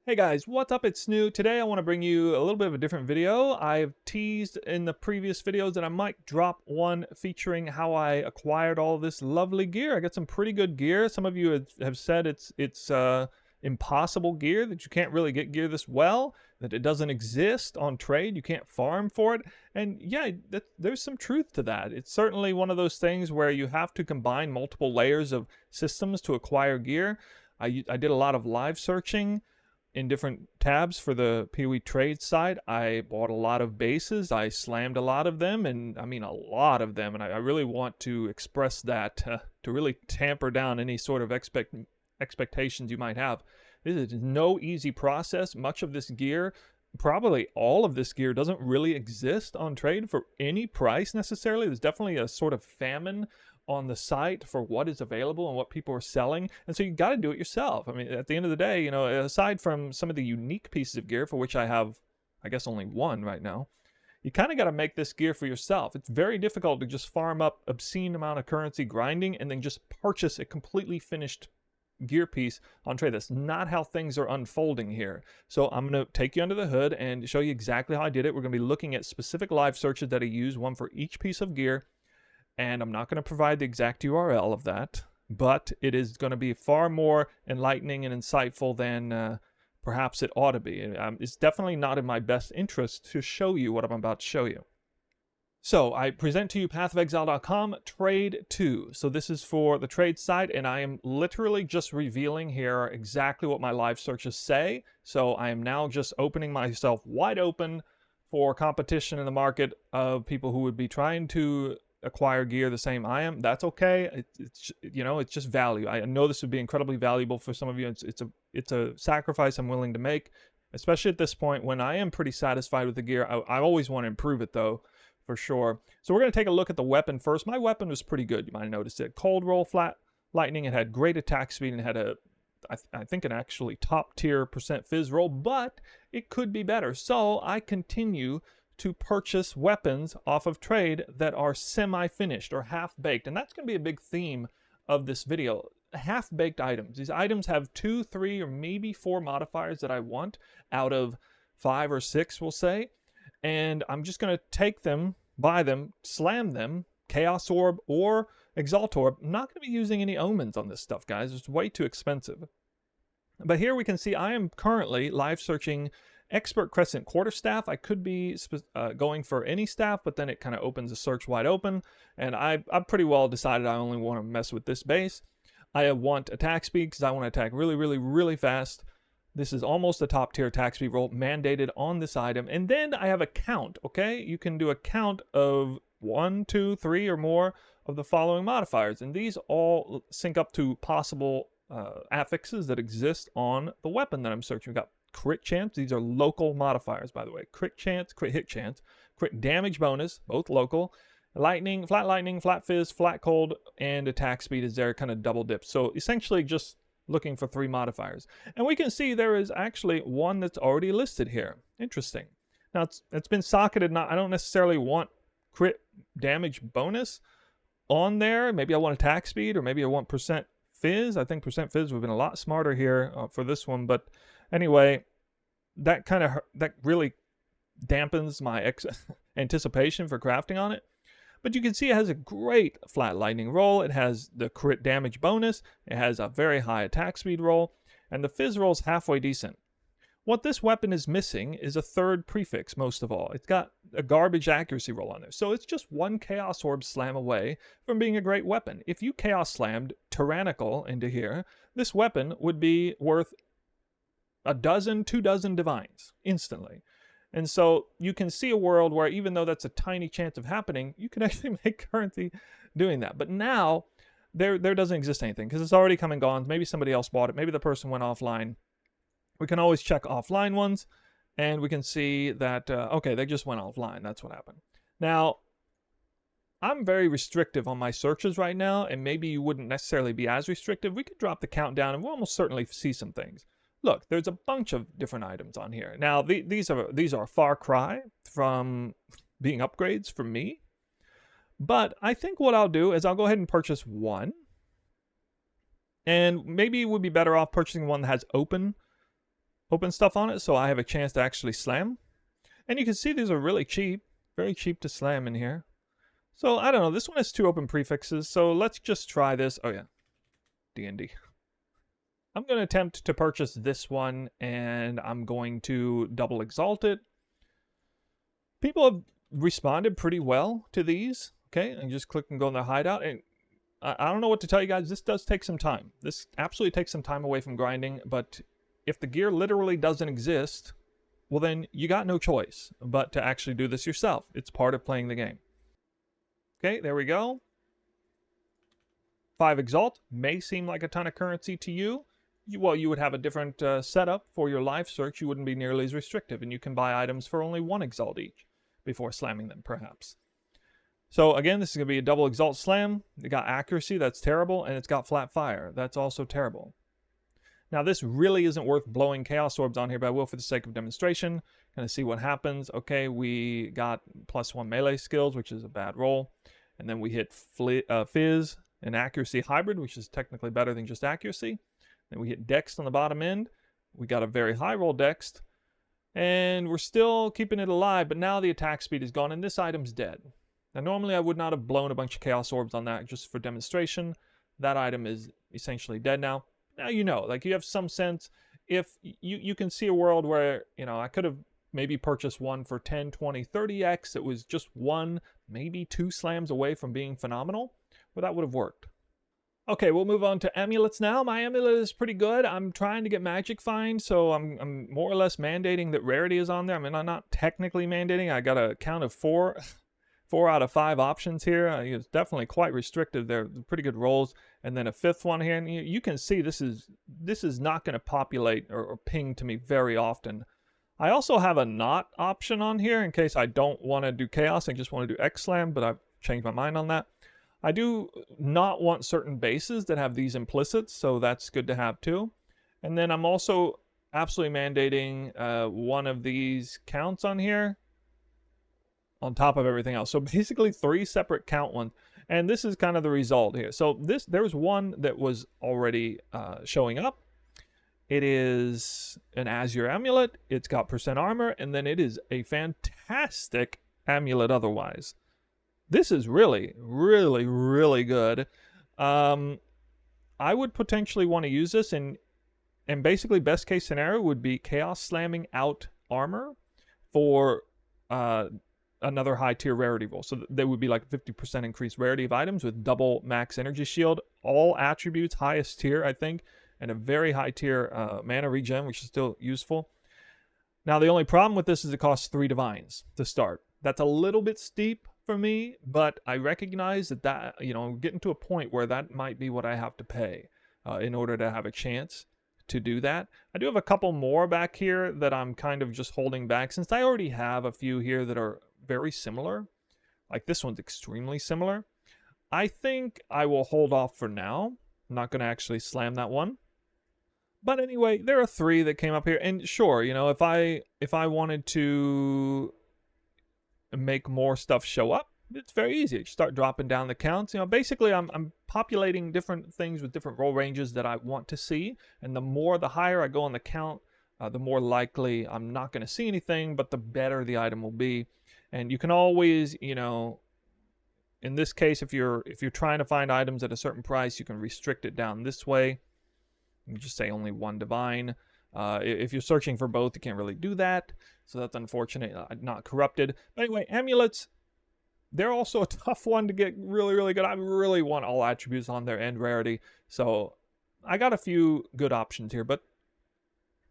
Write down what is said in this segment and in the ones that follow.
Hey guys, what's up? It's Snoo. Today I want to bring you a little bit of a different video. I've teased in the previous videos that I might drop one featuring how I acquired all this lovely gear. I got some pretty good gear. Some of you have said it's impossible gear, that you can't really get gear this well, that it doesn't exist on trade, you can't farm for it. And yeah, there's some truth to that. It's certainly one of those things where you have to combine multiple layers of systems to acquire gear. I did a lot of live searching in different tabs for the PoE trade side. I bought a lot of bases. I slammed a lot of them, and I mean a lot of them. And I really want to express that to really tamper down any sort of expectations you might have. This is no easy process. Much of this gear, probably all of this gear, doesn't really exist on trade for any price necessarily. There's definitely a sort of famine on the site for what is available and what people are selling, and so you got to do it yourself. I mean, at the end of the day, aside from some of the unique pieces of gear, for which I have, I guess, only one right now, you kind of got to make this gear for yourself. It's very difficult to just farm up obscene amount of currency grinding and then just purchase a completely finished gear piece on trade. That's not how things are unfolding here. So I'm going to take you under the hood and show you exactly how I did it. We're going to be looking at specific live searches that I use, one for each piece of gear. And I'm not going to provide the exact URL of that, but it is going to be far more enlightening and insightful than perhaps it ought to be. It's definitely not in my best interest to show you what I'm about to show you. So I present to you pathofexile.com trade 2. So this is for the trade site, and I am literally just revealing here exactly what my live searches say. So I am now just opening myself wide open for competition in the market of people who would be trying to acquire gear the same I am. That's okay. It's just value. I know this would be incredibly valuable for some of you. It's a sacrifice I'm willing to make, especially at this point when I am pretty satisfied with the gear. I always want to improve it though, for sure. So we're going to take a look at the weapon first. My weapon was pretty good. You might have noticed it. Cold roll, flat lightning. It had great attack speed and had I think an actually top tier % fizz roll, but it could be better. So I continue to purchase weapons off of trade that are semi-finished or half-baked. And that's going to be a big theme of this video. Half-baked items. These items have 2, 3, or maybe 4 modifiers that I want out of 5 or 6, we'll say. And I'm just going to take them, buy them, slam them, Chaos Orb or Exalt Orb. I'm not going to be using any omens on this stuff, guys. It's way too expensive. But here we can see I am currently live searching Expert Crescent Quarterstaff. I could be going for any staff, but then it kind of opens the search wide open. And I've pretty well decided I only want to mess with this base. I want attack speed because I want to attack really, really, really fast. This is almost a top tier attack speed roll mandated on this item. And then I have a count, okay? You can do a count of 1, 2, 3 or more of the following modifiers. And these all sync up to possible affixes that exist on the weapon that I'm searching. We've got crit chance. These are local modifiers, by the way. Crit chance, crit hit chance, crit damage bonus, both local. Lightning, flat fizz, flat cold, and attack speed is there, kind of double dip. So essentially just looking for 3 modifiers. And we can see there is actually one that's already listed here. Interesting. Now it's been socketed. I don't necessarily want crit damage bonus on there. Maybe I want attack speed, or maybe I want % fizz. I think % fizz would have been a lot smarter here for this one, but anyway, that really dampens my anticipation for crafting on it. But you can see it has a great flat lightning roll. It has the crit damage bonus. It has a very high attack speed roll, and the fizz roll is halfway decent. What this weapon is missing is a 3rd prefix, most of all. It's got a garbage accuracy roll on there. So it's just 1 Chaos Orb slam away from being a great weapon. If you Chaos Slammed Tyrannical into here, this weapon would be worth a dozen, 2 dozen divines instantly. And so you can see a world where, even though that's a tiny chance of happening, you can actually make currency doing that. But now there doesn't exist anything because it's already come and gone. Maybe somebody else bought it. Maybe the person went offline. We can always check offline ones, and we can see that, okay, they just went offline. That's what happened. Now, I'm very restrictive on my searches right now, and maybe you wouldn't necessarily be as restrictive. We could drop the count down, and we'll almost certainly see some things. Look, there's a bunch of different items on here. Now, these are a far cry from being upgrades for me. But I think what I'll do is I'll go ahead and purchase one. And maybe it would be better off purchasing one that has open open stuff on it, so I have a chance to actually slam. And you can see these are really cheap, very cheap to slam in here. So I don't know, this one has 2 open prefixes, so let's just try this. Oh yeah, D&D. I'm going to attempt to purchase this one, and I'm going to double exalt it. People have responded pretty well to these. Okay, and just click and go in their hideout, and I don't know what to tell you guys. This does take some time. This absolutely takes some time away from grinding, but if the gear literally doesn't exist, well then you got no choice but to actually do this yourself. It's part of playing the game. Okay, there we go. 5 exalt may seem like a ton of currency to you. Well, you would have a different setup for your life search. You wouldn't be nearly as restrictive, and you can buy items for only 1 exalt each before slamming them, perhaps. So again, this is going to be a double exalt slam. It got accuracy, that's terrible, and it's got flat fire. That's also terrible. Now this really isn't worth blowing chaos orbs on here, but I will for the sake of demonstration. Kind of see what happens. Okay, we got +1 melee skills, which is a bad roll. And then we hit Fizz and accuracy hybrid, which is technically better than just accuracy. Then we hit Dex on the bottom end. We got a very high roll Dex. And we're still keeping it alive, but now the attack speed is gone, and this item's dead. Now, normally I would not have blown a bunch of Chaos Orbs on that just for demonstration. That item is essentially dead now. Now you know, like you have some sense. If you can see a world where, you know, I could have maybe purchased one for 10, 20, 30x. It was just 1, maybe 2 slams away from being phenomenal. Well, that would have worked. Okay, we'll move on to amulets now. My amulet is pretty good. I'm trying to get magic find, so I'm more or less mandating that rarity is on there. I mean, I'm not technically mandating. I got a count of 4 out of 5 options here. It's definitely quite restrictive. They're pretty good rolls. And then a 5th one here. And you can see this is not going to populate or ping to me very often. I also have a not option on here in case I don't want to do chaos. I just want to do X-Slam, but I've changed my mind on that. I do not want certain bases that have these implicits, so that's good to have too. And then I'm also absolutely mandating one of these counts on here on top of everything else. So basically 3 separate count ones. And this is kind of the result here. So there was one that was already showing up. It is an Azure Amulet. It's got % armor, and then it is a fantastic amulet otherwise. This is really, really, really good. I would potentially want to use this, and basically best case scenario would be Chaos slamming out armor for another high tier rarity roll. So they would be like 50% increased rarity of items with double max energy shield, all attributes, highest tier, I think, and a very high tier mana regen, which is still useful. Now, the only problem with this is it costs 3 divines to start. That's a little bit steep for me, but I recognize that, you know, getting to a point where that might be what I have to pay in order to have a chance to do that. I do have a couple more back here that I'm kind of just holding back since I already have a few here that are very similar. Like this one's extremely similar. I think I will hold off for now. I'm not going to actually slam that one. But anyway, there are 3 that came up here, and sure, you know, if I wanted to make more stuff show up, it's very easy. You start dropping down the counts. You know, basically I'm populating different things with different roll ranges that I want to see, and the higher I go on the count, the more likely I'm not going to see anything, but the better the item will be. And you can always, you know, in this case, if you're trying to find items at a certain price, you can restrict it down this way. You just say only 1 divine. If you're searching for both, you can't really do that. So that's unfortunate, not corrupted. But anyway, amulets, they're also a tough one to get really, really good. I really want all attributes on there and rarity. So I got a few good options here. But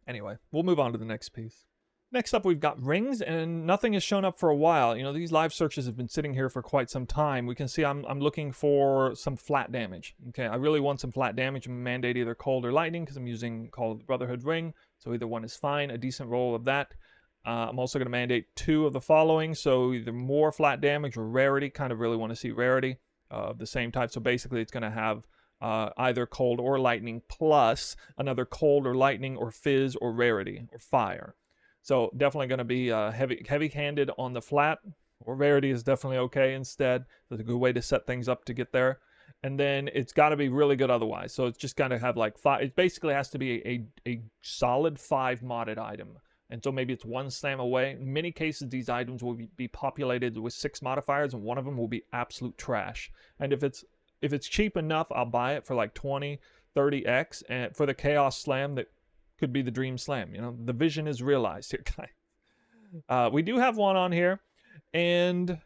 anyway, we'll move on to the next piece. Next up, we've got rings, and nothing has shown up for a while. You know, these live searches have been sitting here for quite some time. We can see I'm looking for some flat damage. Okay, I really want some flat damage. I'm mandate either cold or lightning because I'm using Call of the Brotherhood ring. So either one is fine, a decent roll of that. I'm also going to mandate 2 of the following. So either more flat damage or rarity. Kind of really want to see rarity of the same type. So basically it's going to have either cold or lightning plus another cold or lightning or fizz or rarity or fire. So definitely going to be heavy-handed on the flat, or rarity is definitely okay instead. That's a good way to set things up to get there. and then it's got to be really good otherwise. So it's just got to have like 5. It basically has to be a solid 5 modded item. And so maybe it's 1 slam away. In many cases, these items will be populated with 6 modifiers, and one of them will be absolute trash. And if it's cheap enough, I'll buy it for like 20, 30x. And for the Chaos Slam, that could be the Dream Slam. You know, the vision is realized here, guys. We do have one on here, and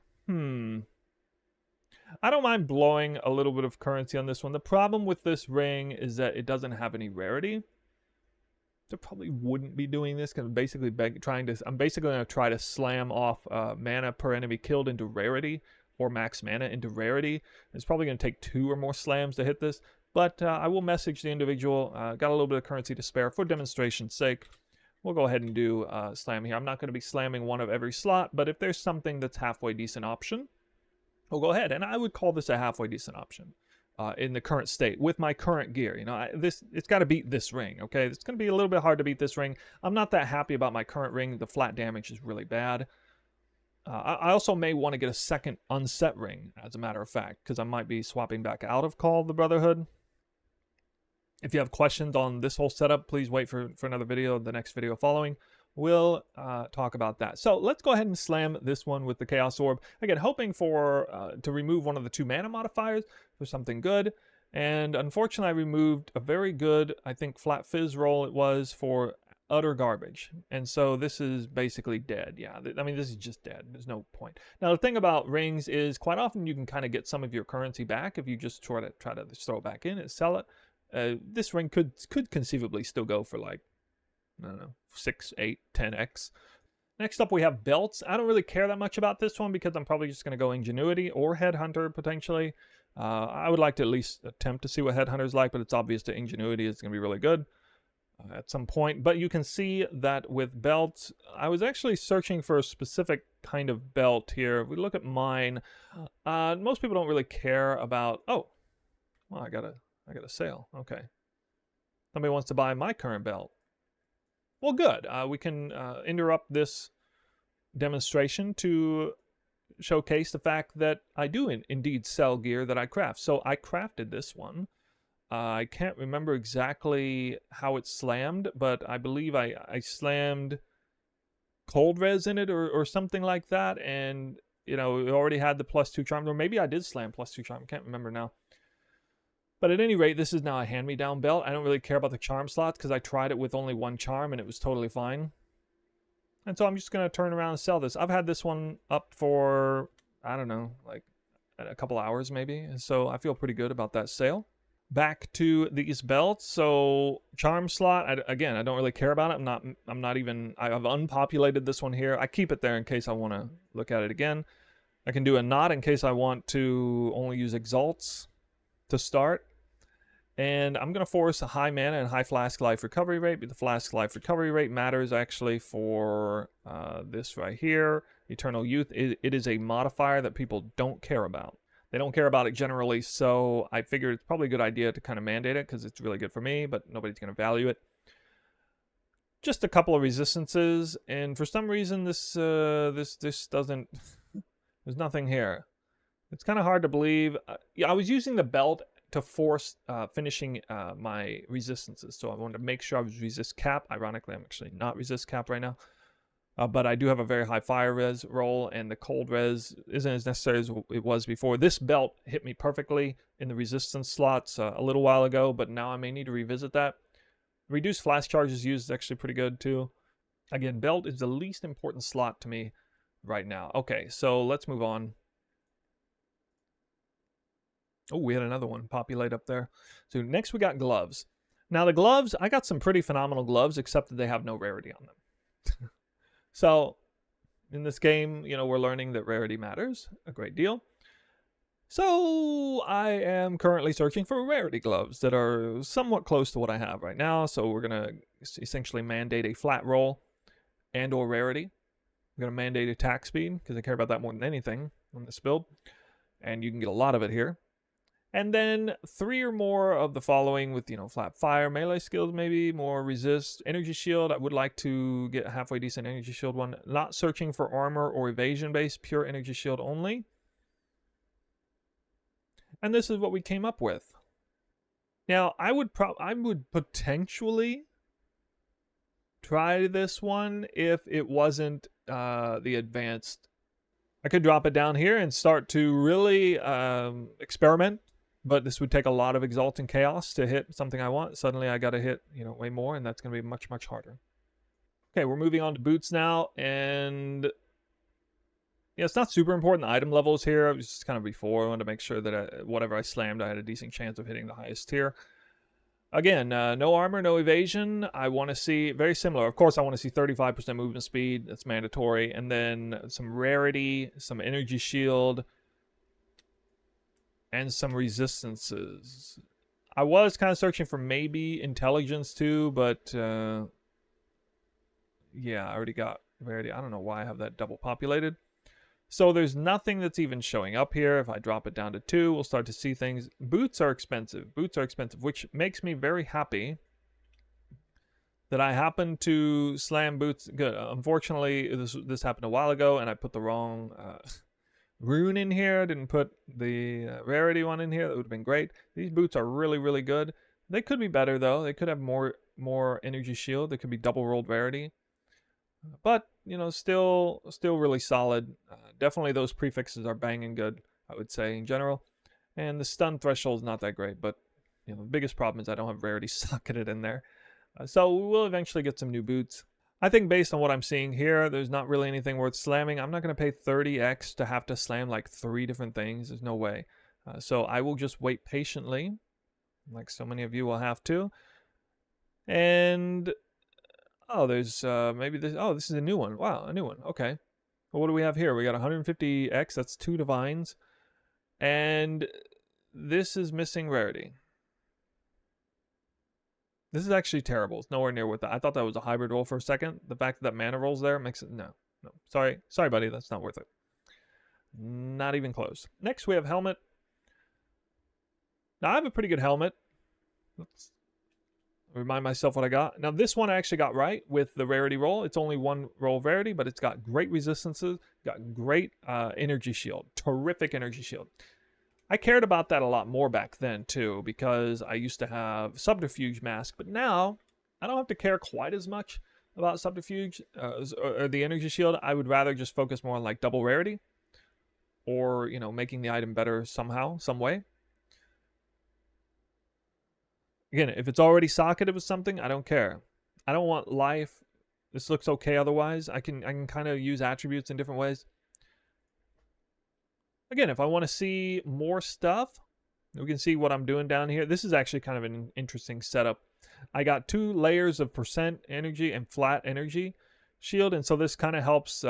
I don't mind blowing a little bit of currency on this one. The problem with this ring is that it doesn't have any rarity. I probably wouldn't be doing this because I'm basically going to try to slam off mana per enemy killed into rarity, or max mana into rarity. It's probably going to take 2 or more slams to hit this, but I will message the individual. Got a little bit of currency to spare for demonstration's sake. We'll go ahead and do slam here. I'm not going to be slamming one of every slot, but if there's something that's halfway decent option, we'll go ahead. And I would call this a halfway decent option. In the current state with my current gear. You know, it's got to beat this ring. Okay, it's going to be a little bit hard to beat this ring. I'm not that happy about my current ring. The flat damage is really bad. I also may want to get a second unset ring, as a matter of fact, because I might be swapping back out of Call of the Brotherhood. If you have questions on this whole setup, please wait for another video, the next video following. We'll talk about that. So let's go ahead and slam this one with the Chaos Orb. Again, hoping for to remove one of the 2 mana modifiers for something good. And unfortunately, I removed a very good, I think, flat fizz roll it was for utter garbage. And so this is basically dead. Yeah, I mean, this is just dead. There's no point. Now, the thing about rings is quite often you can kind of get some of your currency back if you just try to throw it back in and sell it. This ring could conceivably still go for like, I don't know, 6, 8, 10x. Next up, we have belts. I don't really care that much about this one because I'm probably just going to go Ingenuity or Headhunter potentially. I would like to at least attempt to see what Headhunter's like, but it's obvious that Ingenuity is going to be really good at some point. But you can see that with belts, I was actually searching for a specific kind of belt here. If we look at mine, most people don't really care about... Oh, well, I got a sale. Okay. Somebody wants to buy my current belt. Well, good. We can interrupt this demonstration to showcase the fact that I do indeed sell gear that I craft. So I crafted this one. I can't remember exactly how it slammed, but I believe I slammed cold res in it or something like that. And, you know, it already had the +2 charm. Or maybe I did slam +2 charm. I can't remember now. But at any rate, this is now a hand-me-down belt. I don't really care about the charm slots because I tried it with only 1 charm and it was totally fine. And so I'm just going to turn around and sell this. I've had this one up for, I don't know, like a couple hours maybe. And so I feel pretty good about that sale. Back to these belts. So charm slot, again, I don't really care about it. I've unpopulated this one here. I keep it there in case I want to look at it again. I can do a knot in case I want to only use exalts to start. And I'm going to force a high mana and high flask life recovery rate, but the flask life recovery rate matters actually for this right here, Eternal Youth. It is a modifier that people don't care about. They don't care about it generally, so I figured it's probably a good idea to kind of mandate it because it's really good for me, but nobody's going to value it. Just a couple of resistances, and for some reason this doesn't... There's nothing here. It's kind of hard to believe. Yeah, I was using the belt to force finishing my resistances. So I wanted to make sure I was resist cap. Ironically, I'm actually not resist cap right now. But I do have a very high fire res roll, and the cold res isn't as necessary as it was before. This belt hit me perfectly in the resistance slots a little while ago, but now I may need to revisit that. Reduced flash charges used is actually pretty good too. Again, belt is the least important slot to me right now. Okay, so let's move on. Oh, we had another one populate up there. So next we got gloves. Now the gloves, I got some pretty phenomenal gloves, except that they have no rarity on them. So in this game, you know, we're learning that rarity matters a great deal. So I am currently searching for rarity gloves that are somewhat close to what I have right now. So we're going to essentially mandate a flat roll and or rarity. I'm going to mandate attack speed because I care about that more than anything on this build. And you can get a lot of it here. And then 3 or more of the following with, you know, flat fire, melee skills maybe, more resist, energy shield. I would like to get a halfway decent energy shield one. Not searching for armor or evasion base, pure energy shield only. And this is what we came up with. Now, I would potentially try this one if it wasn't the advanced. I could drop it down here and start to really experiment, but this would take a lot of Exalting Chaos to hit something I want. Suddenly I got to hit, way more, and that's going to be much, much harder. Okay, we're moving on to boots now, and yeah, it's not super important, the item levels here. It was just kind of before. I wanted to make sure that whatever I slammed, I had a decent chance of hitting the highest tier. Again, no armor, no evasion. I want to see, very similar. Of course, I want to see 35% movement speed. That's mandatory. And then some rarity, some energy shield, and some resistances. I was kind of searching for maybe intelligence too, but yeah, I already got rarity. I don't know why I have that double populated. So there's nothing that's even showing up here. If I drop it down to 2, we'll start to see things. Boots are expensive. Boots are expensive, which makes me very happy that I happened to slam boots. Good. Unfortunately, this happened a while ago, and I put the wrong rune in here. I didn't put the rarity one in here. That would have been great. These boots are really, really good. They could be better, though. They could have more energy shield. They could be double rolled rarity. But, still really solid. Definitely those prefixes are banging good, I would say, in general. And the stun threshold is not that great, but, the biggest problem is I don't have rarity socketed in there. So we will eventually get some new boots. I think based on what I'm seeing here, there's not really anything worth slamming. I'm not going to pay 30x to have to slam like 3 different things. There's no way. So I will just wait patiently, like so many of you will have to. And... oh, there's maybe this. Oh, this is a new one. Wow, a new one. Okay. Well, what do we have here? We got 150x. That's 2 divines. And this is missing rarity. This is actually terrible. It's nowhere near with that. I thought that was a hybrid roll for a second. The fact that mana rolls there makes it... no. Sorry, buddy. That's not worth it. Not even close. Next, we have helmet. Now, I have a pretty good helmet. Let's remind myself what I got. Now, this one I actually got right with the rarity roll. It's only 1 roll of rarity, but it's got great resistances, got great energy shield, terrific energy shield. I cared about that a lot more back then, too, because I used to have Subterfuge Mask, but now I don't have to care quite as much about Subterfuge or the energy shield. I would rather just focus more on, like, double rarity or, making the item better somehow, some way. Again, if it's already socketed with something, I don't care. I don't want life. This looks okay otherwise. I can kind of use attributes in different ways. Again, if I want to see more stuff, we can see what I'm doing down here. This is actually kind of an interesting setup. I got 2 layers of percent energy and flat energy shield, and so this kind of helps.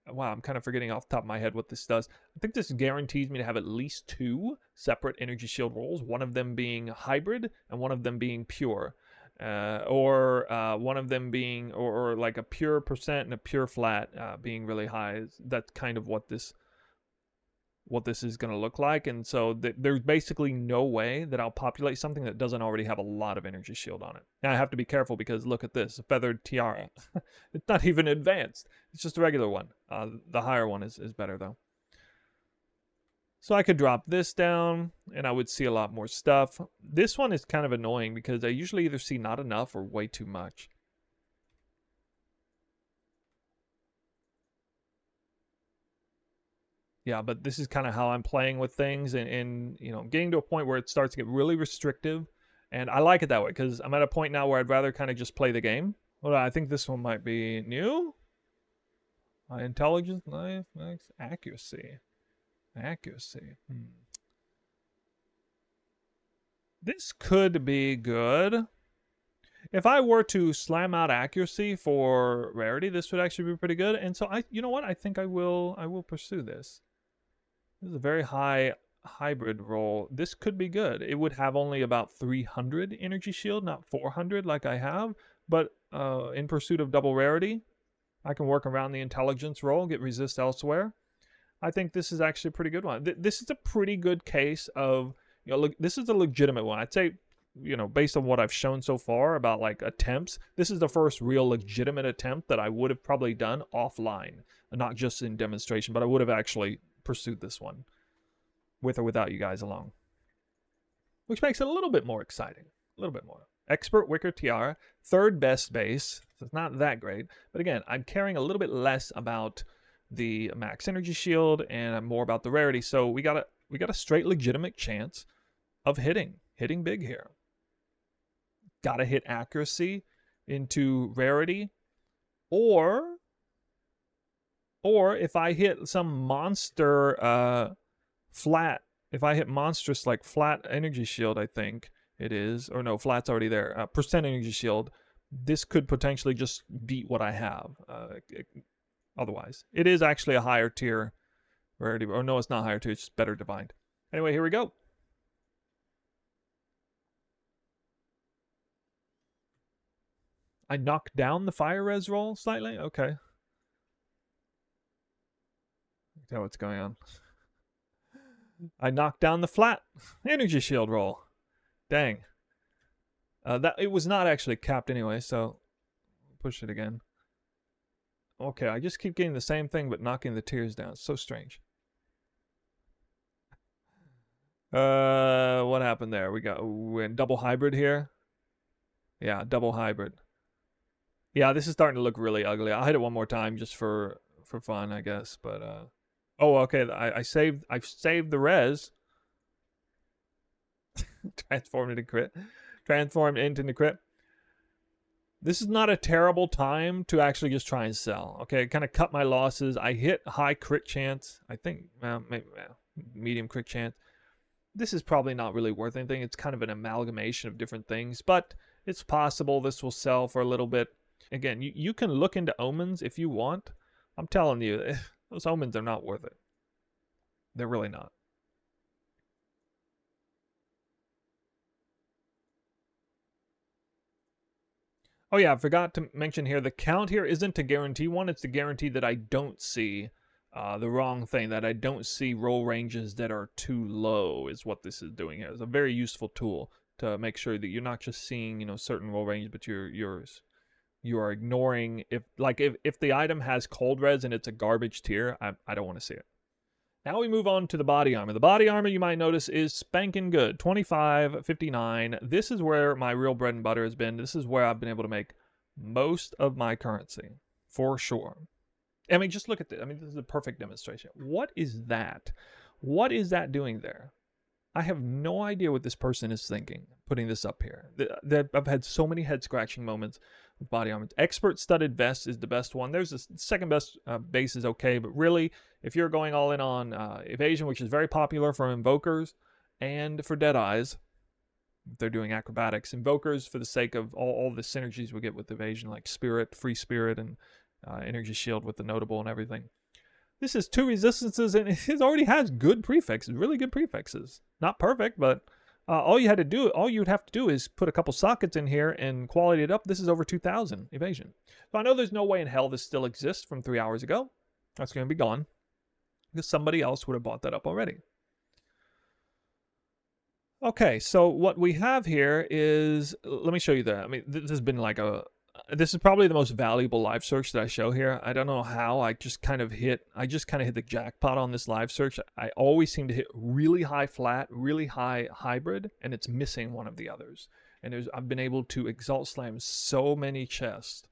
Wow, I'm kind of forgetting off the top of my head what this does. I think this guarantees me to have at least 2 separate energy shield rolls, one of them being hybrid and one of them being pure. Or one of them being, or like a pure percent and a pure flat being really high. That's kind of what this is going to look like. And so there's basically no way that I'll populate something that doesn't already have a lot of energy shield on it. Now I have to be careful because look at this, a feathered tiara. It's not even advanced. It's just a regular one. The higher one is better though. So I could drop this down and I would see a lot more stuff. This one is kind of annoying because I usually either see not enough or way too much. Yeah, but this is kind of how I'm playing with things and getting to a point where it starts to get really restrictive. And I like it that way because I'm at a point now where I'd rather kind of just play the game. Well, I think this one might be new. Intelligence, life, accuracy. Accuracy. This could be good. If I were to slam out accuracy for rarity, this would actually be pretty good. And so you know what? I think I will pursue this. This is a very high hybrid roll. This could be good. It would have only about 300 energy shield, not 400 like I have. But in pursuit of double rarity, I can work around the intelligence roll, get resist elsewhere. I think this is actually a pretty good one. This is a pretty good case of, look, this is a legitimate one. I'd say, based on what I've shown so far about like attempts, this is the first real legitimate attempt that I would have probably done offline, not just in demonstration, but I would have actually pursued this one. with or without you guys along. Which makes it a little bit more exciting. A little bit more. Expert Wicker Tiara, third best base. So it's not that great. But again, I'm caring a little bit less about the max energy shield and more about the rarity. So we got a straight legitimate chance of hitting big here. Gotta hit accuracy into rarity, or if I hit some monster flat, if I hit monstrous like flat energy shield, I think it is, or no, flat's already there, percent energy shield, this could potentially just beat what I have. Otherwise, it is actually a higher tier rarity, or no, it's not higher tier, it's just better divined. Anyway, here we go. I knocked down the fire res roll slightly? Okay. Tell what's going on. I knocked down the flat energy shield roll. Dang. That it was not actually capped anyway, so push it again. Okay, I just keep getting the same thing but knocking the tiers down. It's so strange. What happened there? We're in double hybrid here. Yeah, double hybrid. Yeah, this is starting to look really ugly. I'll hit it one more time just for fun, I guess. But oh, okay. I've saved the res. Transformed into crit. Transformed into the crit. This is not a terrible time to actually just try and sell. Okay, kind of cut my losses. I hit high crit chance. I think maybe medium crit chance. This is probably not really worth anything. It's kind of an amalgamation of different things, but it's possible this will sell for a little bit. Again, you can look into omens if you want. I'm telling you, those omens are not worth it. They're really not. Oh yeah, I forgot to mention here, the count here isn't to guarantee one, it's to guarantee that I don't see the wrong thing, that I don't see roll ranges that are too low is what this is doing here. It's a very useful tool to make sure that you're not just seeing, you know, certain roll ranges, but you are ignoring if the item has cold res and it's a garbage tier, I don't want to see it. Now we move on to the body armor. The body armor, you might notice, is spanking good. 25.59. This is where my real bread and butter has been. This is where I've been able to make most of my currency, for sure. I mean, just look at this. I mean, this is a perfect demonstration. What is that? What is that doing there? I have no idea what this person is thinking, putting this up here. I've had so many head-scratching moments with body armor. Expert studded vest is the best one. There's a second best base is okay, but really, if you're going all in on evasion, which is very popular for invokers and for Deadeyes, if they're doing acrobatics. Invokers, for the sake of all the synergies we get with evasion, like spirit, free spirit, and energy shield with the notable and everything. This is 2 resistances, and it already has good prefixes, really good prefixes. Not perfect, but all you'd have to do is put a couple sockets in here and quality it up. This is over 2,000 evasion. So I know there's no way in hell this still exists from 3 hours ago. That's going to be gone, because somebody else would have bought that up already. Okay, so what we have here is, let me show you that. I mean, this has been like this is probably the most valuable live search that I show here. I don't know how. I just kind of hit the jackpot on this live search. I always seem to hit really high flat, really high hybrid, and it's missing one of the others. And I've been able to exalt slam so many chests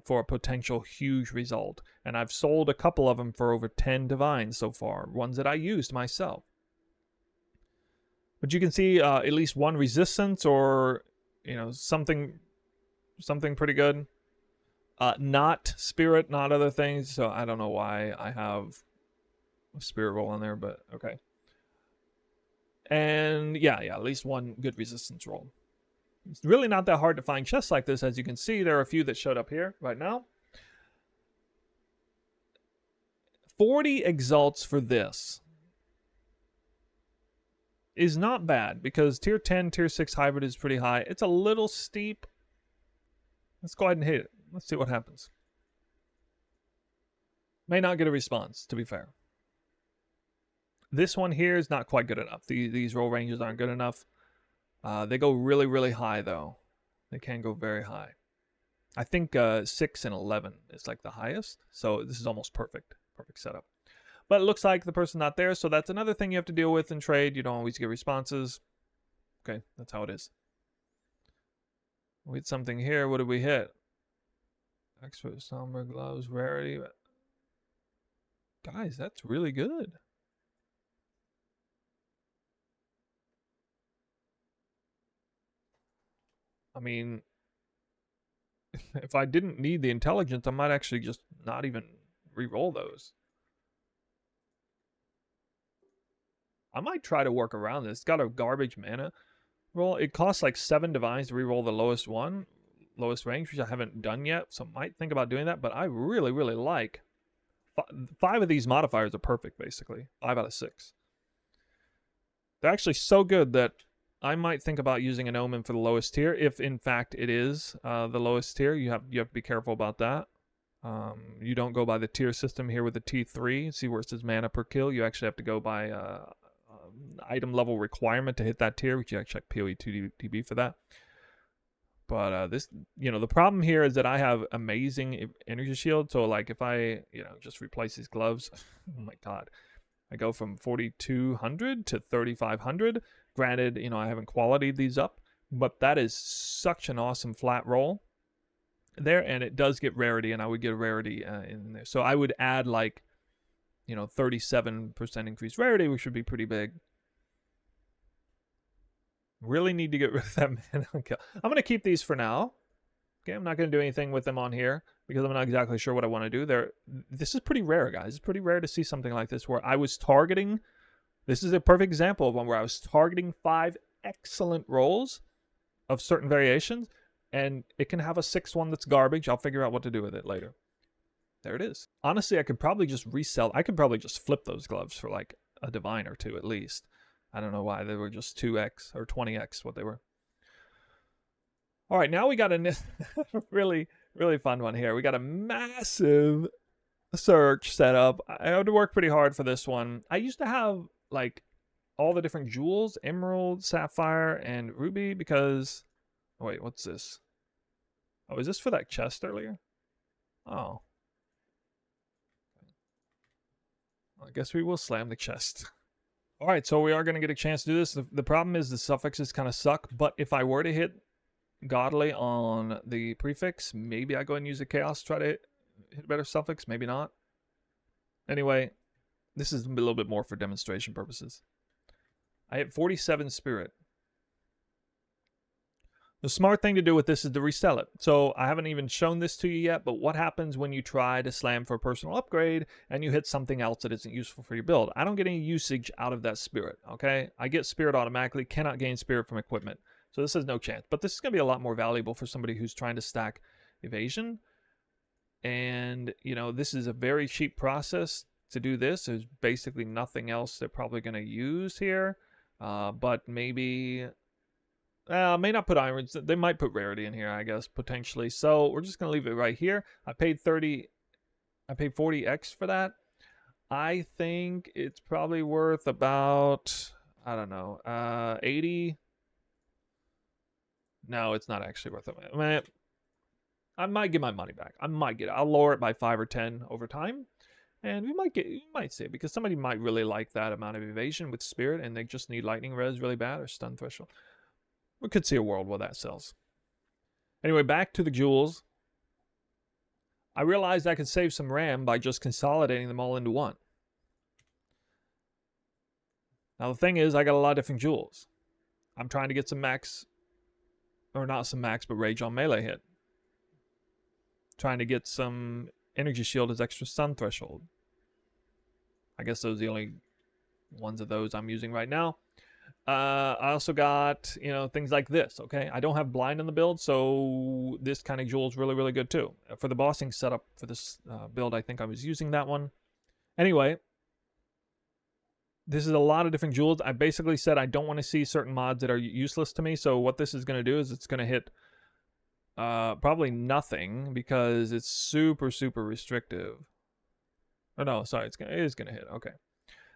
for a potential huge result. And I've sold a couple of them for over 10 divines so far, ones that I used myself. But you can see at least one resistance, or something pretty good. Not spirit, not other things. So I don't know why I have a spirit roll on there, but okay. And yeah, at least one good resistance roll. It's really not that hard to find chests like this. As you can see, there are a few that showed up here right now. 40 exalts for this is not bad, because tier 10, tier 6 hybrid is pretty high. It's a little steep. Let's go ahead and hit it. Let's see what happens. May not get a response, to be fair. This one here is not quite good enough. These roll ranges aren't good enough. They go really, really high, though. They can go very high. I think 6 and 11 is like the highest. So this is almost perfect. Perfect setup. But it looks like the person's not there, so that's another thing you have to deal with in trade. You don't always get responses. Okay, that's how it is. We hit something here. What did we hit? Expert Somber Gloves, Rarity. Guys, that's really good. I mean, if I didn't need the intelligence, I might actually just not even re-roll those. I might try to work around this. It's got a garbage mana roll. It costs like 7 divines to re-roll the lowest one, lowest range, which I haven't done yet, so I might think about doing that. But I really, really like 5 of these modifiers are perfect, basically 5 out of 6. They're actually so good that I might think about using an omen for the lowest tier, if in fact it is the lowest tier. You have to be careful about that. You don't go by the tier system here with the T3. See where it says mana per kill? You actually have to go by item level requirement to hit that tier, which you have to check PoE2 DB for that. But this, the problem here is that I have amazing energy shield. So like if I, just replace these gloves, oh my god, I go from 4,200 to 3,500. Granted, I haven't qualityed these up, but that is such an awesome flat roll there, and it does get rarity, and I would get a rarity in there. So I would add like, 37% increased rarity, which would be pretty big. Really need to get rid of that mana. I'm going to keep these for now. Okay, I'm not going to do anything with them on here because I'm not exactly sure what I want to do. This is pretty rare, guys. It's pretty rare to see something like this where I was targeting. This is a perfect example of one where I was targeting 5 excellent rolls of certain variations, and it can have a 6th one that's garbage. I'll figure out what to do with it later. There it is. Honestly, I could probably just resell. I could probably just flip those gloves for like a divine or 2 at least. I don't know why they were just 2x or 20x what they were. All right, now we got a really, really fun one here. We got a massive search set up. I had to work pretty hard for this one. I used to have like all the different jewels, emerald, sapphire, and ruby because... Oh, wait, what's this? Oh, is this for that chest earlier? Oh. Well, I guess we will slam the chest. All right, so we are going to get a chance to do this. The problem is the suffixes kind of suck, but if I were to hit godly on the prefix, maybe I go and use a chaos to try to hit a better suffix, maybe not. Anyway, this is a little bit more for demonstration purposes. I hit 47 spirit. The smart thing to do with this is to resell it. So I haven't even shown this to you yet, but what happens when you try to slam for a personal upgrade and you hit something else that isn't useful for your build? I don't get any usage out of that spirit, okay? I get spirit automatically, cannot gain spirit from equipment. So this has no chance. But this is going to be a lot more valuable for somebody who's trying to stack evasion. And, this is a very cheap process to do this. There's basically nothing else they're probably going to use here. But maybe... may not put irons. They might put rarity in here, I guess, potentially. So we're just going to leave it right here. I paid 40x for that. I think it's probably worth about, I don't know, 80. No, it's not actually worth it. I might get my money back. I might get it. I'll lower it by 5 or 10 over time. And you might see it because somebody might really like that amount of evasion with spirit and they just need lightning res really bad or stun threshold. We could see a world where that sells. Anyway, back to the jewels. I realized I could save some RAM by just consolidating them all into one. Now the thing is, I got a lot of different jewels. I'm trying to get some max, or not some max, but rage on melee hit. Trying to get some energy shield as extra stun threshold. I guess those are the only ones of those I'm using right now. I also got, things like this, okay? I don't have blind in the build, so this kind of jewel is really, really good too. For the bossing setup for this build, I think I was using that one. Anyway, this is a lot of different jewels. I basically said I don't want to see certain mods that are useless to me, so what this is going to do is it's going to hit probably nothing because it's super, super restrictive. Oh, no, sorry, it is going to hit, okay.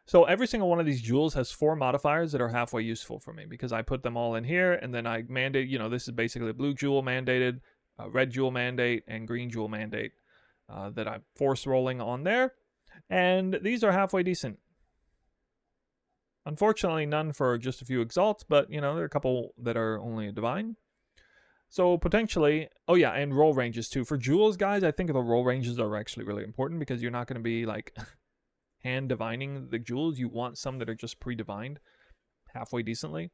So every single one of these jewels has 4 modifiers that are halfway useful for me because I put them all in here and then I mandate, this is basically a blue jewel mandated, a red jewel mandate, and green jewel mandate that I'm force rolling on there. And these are halfway decent. Unfortunately, none for just a few exalts, but you know, there are a couple that are only a divine. So potentially, oh yeah, and roll ranges too. For jewels, guys, I think the roll ranges are actually really important because you're not going to be like hand divining the jewels. You want some that are just pre-divined halfway decently.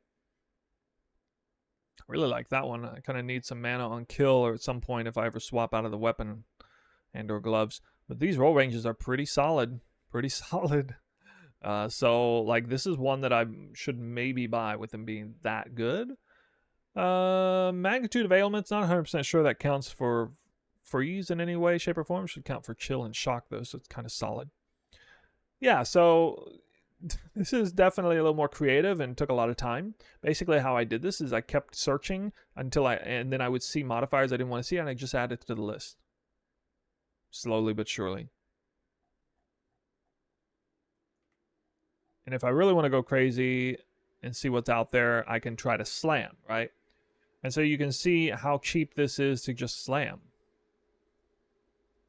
I really like that one. I kind of need some mana on kill or at some point if I ever swap out of the weapon and or gloves. But these roll ranges are pretty solid. Pretty solid. So like this is one that I should maybe buy with them being that good. Magnitude of ailments, not 100% sure that counts for freeze in any way, shape, or form. Should count for chill and shock though, so it's kind of solid. Yeah, so this is definitely a little more creative and took a lot of time. Basically, how I did this is I kept searching and then I would see modifiers I didn't want to see, and I just added to the list. Slowly but surely. And if I really want to go crazy and see what's out there, I can try to slam, right? And so you can see how cheap this is to just slam.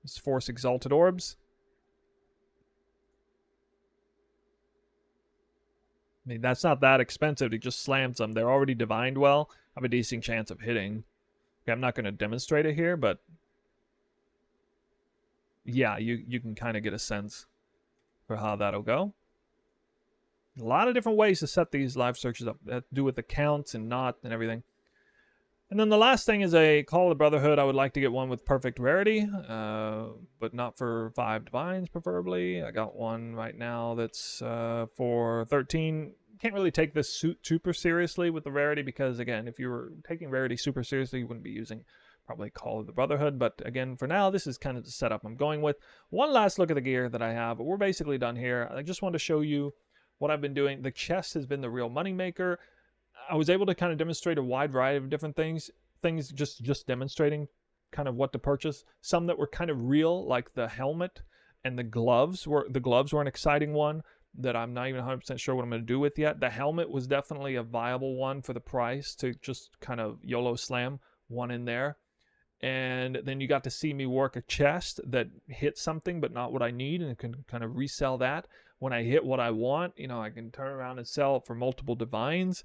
Let's force Exalted Orbs. I mean, that's not that expensive to just slam some. They're already divined well. I have a decent chance of hitting. Okay, I'm not going to demonstrate it here, but yeah, you can kind of get a sense for how that'll go. A lot of different ways to set these live searches up. That have to do with the counts and not and everything. And then the last thing is a Call of the Brotherhood. I would like to get one with perfect rarity, but not for 5 divines, preferably. I got one right now that's for 13. Can't really take this super seriously with the rarity because, again, if you were taking rarity super seriously, you wouldn't be using probably Call of the Brotherhood. But again, for now, this is kind of the setup I'm going with. One last look at the gear that I have. We're basically done here. I just want to show you what I've been doing. The chest has been the real moneymaker. I was able to kind of demonstrate a wide variety of different things just demonstrating kind of what to purchase. Some that were kind of real, like the helmet and the gloves were an exciting one that I'm not even 100% sure what I'm going to do with yet. The helmet was definitely a viable one for the price to just kind of YOLO slam one in there. And then you got to see me work a chest that hit something but not what I need, and can kind of resell that. When I hit what I want, you know, I can turn around and sell it for multiple divines.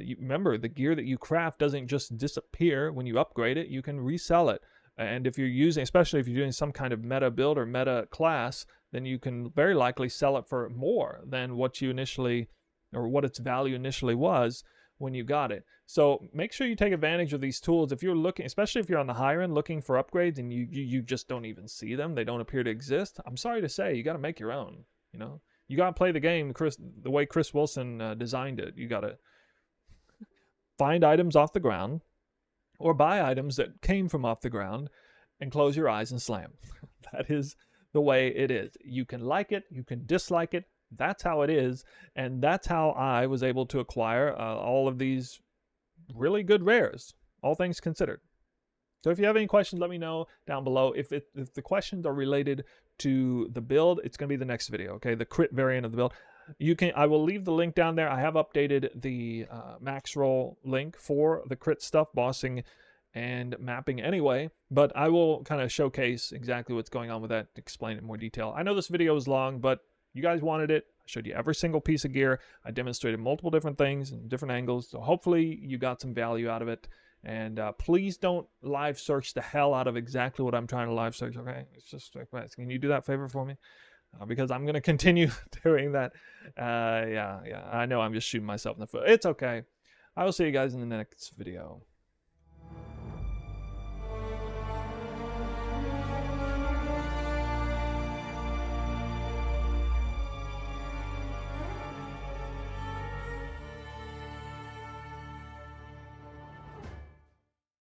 You remember, the gear that you craft doesn't just disappear when you upgrade it. You can resell it. And if you're using, especially if you're doing some kind of meta build or meta class, then you can very likely sell it for more than what you initially, or what its value initially was when you got it. So make sure you take advantage of these tools. If you're looking, especially if you're on the higher end looking for upgrades and you just don't even see them, they don't appear to exist, I'm sorry to say, you got to make your own. You know, you got to play the game the way Chris Wilson designed it. You got to find items off the ground or buy items that came from off the ground and close your eyes and slam. That is the way it is. You can like it, you can dislike it. That's how it is. And that's how I was able to acquire all of these really good rares, all things considered. So if you have any questions, let me know down below. If the questions are related to the build, it's going to be the next video, okay? The crit variant of the build. I will leave the link down there. I have updated the max roll link for the crit stuff, bossing and mapping anyway, but I will kind of showcase exactly what's going on with that, explain it in more detail. I know this video is long, but you guys wanted it. I showed you every single piece of gear. I demonstrated multiple different things and different angles, so hopefully you got some value out of it. And please don't live search the hell out of exactly what I'm trying to live search, okay? It's just like, can you do that favor for me? Because I'm going to continue doing that. Yeah, I know I'm just shooting myself in the foot. It's okay. I will see you guys in the next video.